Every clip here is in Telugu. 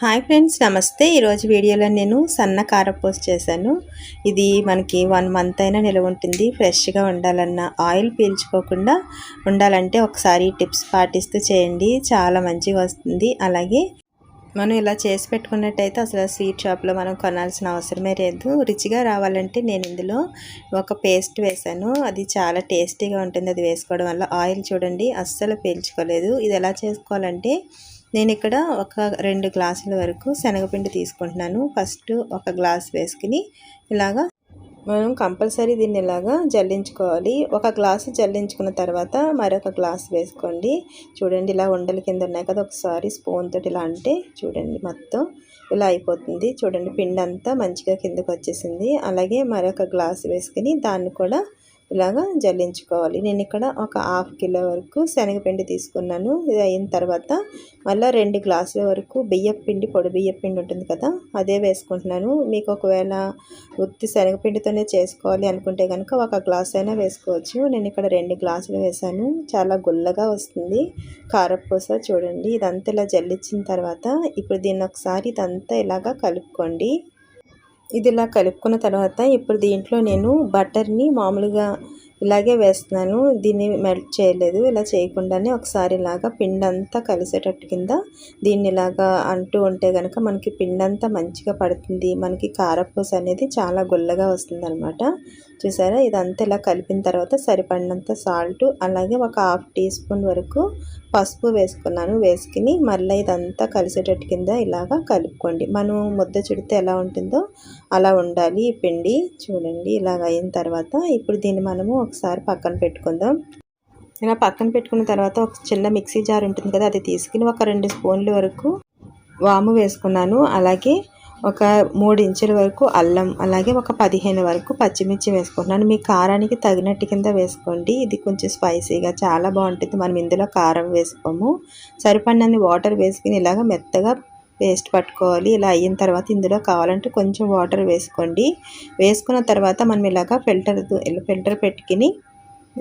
హాయ్ ఫ్రెండ్స్, నమస్తే. ఈరోజు వీడియోలో నేను సన్న కారపూస చేశాను. ఇది మనకి 1 మంత్ అయినా నిల్వ ఉంటుంది. ఫ్రెష్గా ఉండాలన్నా, ఆయిల్ పీల్చుకోకుండా ఉండాలంటే ఒకసారి టిప్స్ పాటిస్తూ చేయండి, చాలా మంచిగా వస్తుంది. అలాగే మనం ఇలా చేసి పెట్టుకున్నట్టయితే అసలు స్వీట్ షాప్లో మనం కొనాల్సిన అవసరమే లేదు. రుచిగా రావాలంటే నేను ఇందులో ఒక పేస్ట్ వేసాను. అది చాలా టేస్టీగా ఉంటుంది. అది వేసుకోవడం వల్ల ఆయిల్ చూడండి అస్సలు పీల్చుకోలేదు. ఇది ఎలా చేసుకోవాలంటే నేను ఇక్కడ ఒక 2 గ్లాసుల వరకు శనగపిండి తీసుకుంటున్నాను. ఫస్ట్ ఒక గ్లాస్ వేసుకుని ఇలాగా మనం కంపల్సరీ దీన్ని ఇలాగా జల్లించుకోవాలి. ఒక గ్లాసు జల్లించుకున్న తర్వాత మరొక గ్లాస్ వేసుకోండి. చూడండి ఇలా ఉండల కింద ఉన్నాయి కదా, ఒకసారి స్పూన్ తోటి ఇలా అంటే చూడండి మొత్తం ఇలా అయిపోతుంది. చూడండి పిండి అంతా మంచిగా కిందకు వచ్చేసింది. అలాగే మరొక గ్లాస్ వేసుకుని దాన్ని కూడా ఇలాగా జల్లించుకోవాలి. నేను ఇక్కడ ఒక 1/2 కిలో వరకు శనగపిండి తీసుకున్నాను. ఇది అయిన తర్వాత మళ్ళీ 2 గ్లాసుల వరకు బియ్యపు పిండి, పొడి బియ్యపు పిండి ఉంటుంది కదా, అదే వేసుకుంటున్నాను. మీకు ఒకవేళ ఉత్తి శనగపిండితోనే చేసుకోవాలి అనుకుంటే కనుక ఒక గ్లాస్ అయినా వేసుకోవచ్చు. నేను ఇక్కడ 2 గ్లాసులు వేసాను. చాలా గుల్లగా వస్తుంది కారపూస. చూడండి ఇదంతా ఇలా జల్లించిన తర్వాత ఇప్పుడు దీన్ని ఒకసారి ఇదంతా ఇలాగా కలుపుకోండి. ఇది ఇలా కలుపుకున్న తర్వాత ఇప్పుడు దీంట్లో నేను బటర్ని మామూలుగా ఇలాగే వేస్తున్నాను. దీన్ని మెల్ట్ చేయలేదు. ఇలా చేయకుండానే ఒకసారి ఇలాగా పిండి అంతా కలిసేటట్టు కింద దీన్ని ఇలాగా అంటూ ఉంటే కనుక మనకి పిండి అంతా మంచిగా పడుతుంది. మనకి కారపూస అనేది చాలా గుల్లగా వస్తుంది అనమాట. చూసారా, ఇదంతా ఇలా కలిపిన తర్వాత సరిపడినంత సాల్ట్, అలాగే ఒక 1/2 టీ స్పూన్ వరకు పసుపు వేసుకున్నాను. వేసుకుని మళ్ళీ ఇదంతా కలిసేటట్టు కింద ఇలాగా కలుపుకోండి. మనం ముద్ద చుడితే ఎలా ఉంటుందో అలా ఉండాలి ఈ పిండి. చూడండి ఇలాగ అయిన తర్వాత ఇప్పుడు దీన్ని మనము ఒకసారి పక్కన పెట్టుకుందాం. ఇలా పక్కన పెట్టుకున్న తర్వాత ఒక చిన్న మిక్సీ జార్ ఉంటుంది కదా, అది తీసుకుని ఒక 2 స్పూన్ల వరకు వాము వేసుకున్నాను. అలాగే ఒక 3 ఇంచుల వరకు అల్లం, అలాగే ఒక 15 వరకు పచ్చిమిర్చి వేసుకుంటున్నాను. మీ కారానికి తగినట్టు కింద వేసుకోండి. ఇది కొంచెం స్పైసీగా చాలా బాగుంటుంది. మనం ఇందులో కారం వేసుకోము. సరిపడినన్ని వాటర్ వేసుకుని ఇలాగ మెత్తగా పేస్ట్ పట్టుకోవాలి. ఇలా అయిన తర్వాత ఇందులో కావాలంటే కొంచెం వాటర్ వేసుకోండి. వేసుకున్న తర్వాత మనం ఇలాగ ఫిల్టర్ పెట్టుకుని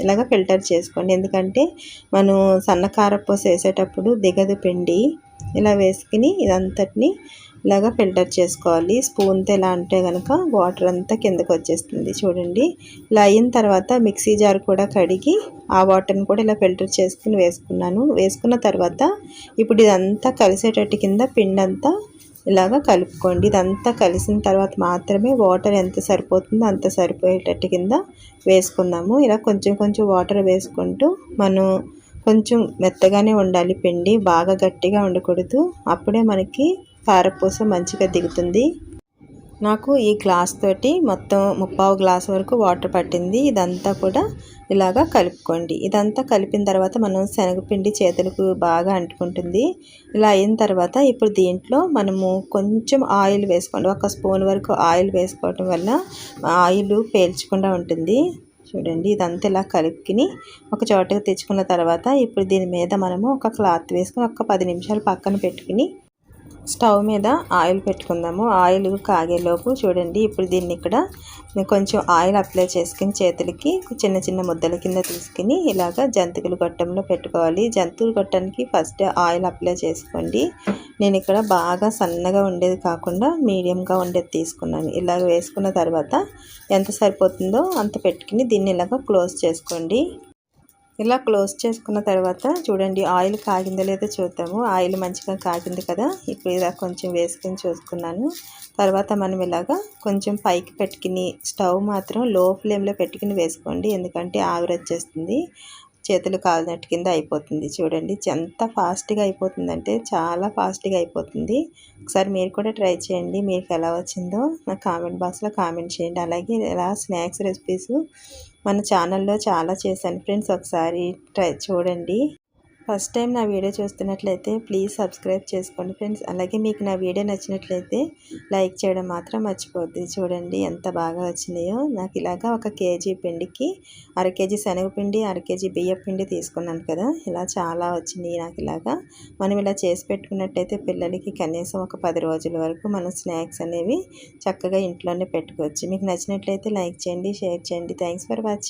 ఇలాగ ఫిల్టర్ చేసుకోండి. ఎందుకంటే మనం సన్న కారపూస వేసేటప్పుడు దిగదు పిండి. ఇలా వేసుకుని ఇదంతటిని ఇలాగ ఫిల్టర్ చేసుకోవాలి. స్పూన్తో ఎలా అంటే కనుక వాటర్ అంతా కిందకు వచ్చేస్తుంది. చూడండి ఇలా అయిన తర్వాత మిక్సీ జార్ కూడా కడిగి ఆ వాటర్ని కూడా ఇలా ఫిల్టర్ చేసుకుని వేసుకున్నాను. వేసుకున్న తర్వాత ఇప్పుడు ఇదంతా కలిసేటట్టు కింద పిండి అంతా ఇలాగ కలుపుకోండి. ఇదంతా కలిసిన తర్వాత మాత్రమే వాటర్ ఎంత సరిపోతుందో అంత సరిపోయేటట్టు కింద వేసుకుందాము. ఇలా కొంచెం కొంచెం వాటర్ వేసుకుంటూ మనం కొంచెం మెత్తగానే ఉండాలి పిండి, బాగా గట్టిగా ఉండకూడదు. అప్పుడే మనకి కారపూస మంచిగా దిగుతుంది. నాకు ఈ గ్లాస్ తోటి మొత్తం 3/4 గ్లాస్ వరకు వాటర్ పట్టింది. ఇదంతా కూడా ఇలాగా కలుపుకోండి. ఇదంతా కలిపిన తర్వాత మనం శనగపిండి చేతులకు బాగా అంటుకుంటుంది. ఇలా అయిన తర్వాత ఇప్పుడు దీంట్లో మనము కొంచెం ఆయిల్ వేసుకోండి. 1 స్పూన్ వరకు ఆయిల్ వేసుకోవటం వల్ల ఆయిల్ పేల్చకుండా ఉంటుంది. చూడండి ఇదంతా ఇలా కలుపుకుని ఒక చోటకి తెచ్చుకున్న తర్వాత ఇప్పుడు దీని మీద మనము ఒక క్లాత్ వేసుకుని ఒక 10 నిమిషాలు పక్కన పెట్టుకుని స్టవ్ మీద ఆయిల్ పెట్టుకుందాము. ఆయిల్ కాగేలోపు చూడండి ఇప్పుడు దీన్ని ఇక్కడ కొంచెం ఆయిల్ అప్లై చేసుకుని చేతులకి చిన్న చిన్న ముద్దల కింద తీసుకుని ఇలాగ జంతికల గొట్టంలో పెట్టుకోవాలి. జంతికల గొట్టానికి ఫస్ట్ ఆయిల్ అప్లై చేసుకోండి. నేను ఇక్కడ బాగా సన్నగా ఉండేది కాకుండా మీడియంగా ఉండేది తీసుకున్నాను. ఇలాగ వేసుకున్న తర్వాత ఎంత సరిపోతుందో అంత పెట్టుకుని దీన్ని ఇలాగ క్లోజ్ చేసుకోండి. ఇలా క్లోజ్ చేసుకున్న తర్వాత చూడండి ఆయిల్ కాగిందో లేదో చూద్దాము. ఆయిల్ మంచిగా కాగింది కదా, ఇప్పుడు ఇలా కొంచెం వేసుకొని చూసుకున్నాను. తర్వాత మనం ఇలాగా కొంచెం పైకి పెట్టుకుని స్టవ్ మాత్రం లో ఫ్లేమ్లో పెట్టుకుని వేసుకోండి. ఎందుకంటే ఆవిరి వచ్చేస్తుంది, చేతులు కాలినట్టు కింద అయిపోతుంది. చూడండి ఎంత ఫాస్ట్గా అయిపోతుందంటే చాలా ఫాస్ట్గా అయిపోతుంది. ఒకసారి మీరు కూడా ట్రై చేయండి. మీకు ఎలా వచ్చిందో నా కామెంట్ బాక్స్లో కామెంట్ చేయండి. అలాగే ఇలా స్నాక్స్ రెసిపీస్ మన ఛానల్లో చాలా చేశాను ఫ్రెండ్స్, ఒకసారి ట్రై చూడండి. ఫస్ట్ టైం నా వీడియో చూస్తున్నట్లయితే ప్లీజ్ సబ్స్క్రైబ్ చేసుకోండి ఫ్రెండ్స్. అలాగే మీకు నా వీడియో నచ్చినట్లయితే లైక్ చేయడం మాత్రం మర్చిపోద్ది. చూడండి ఎంత బాగా వచ్చినాయో. నాకు ఇలాగా 1 కేజీ పిండికి 1/2 కేజీ శనగపిండి, 1/2 కేజీ బియ్యం పిండి తీసుకున్నాను కదా, ఇలా చాలా వచ్చినాయి నాకు. ఇలాగా మనం ఇలా చేసి పెట్టుకున్నట్టయితే పిల్లలకి కనీసం ఒక 10 రోజుల వరకు మనం స్నాక్స్ అనేవి చక్కగా ఇంట్లోనే పెట్టుకోవచ్చు. మీకు నచ్చినట్లయితే లైక్ చేయండి, షేర్ చేయండి. Thanks for watching.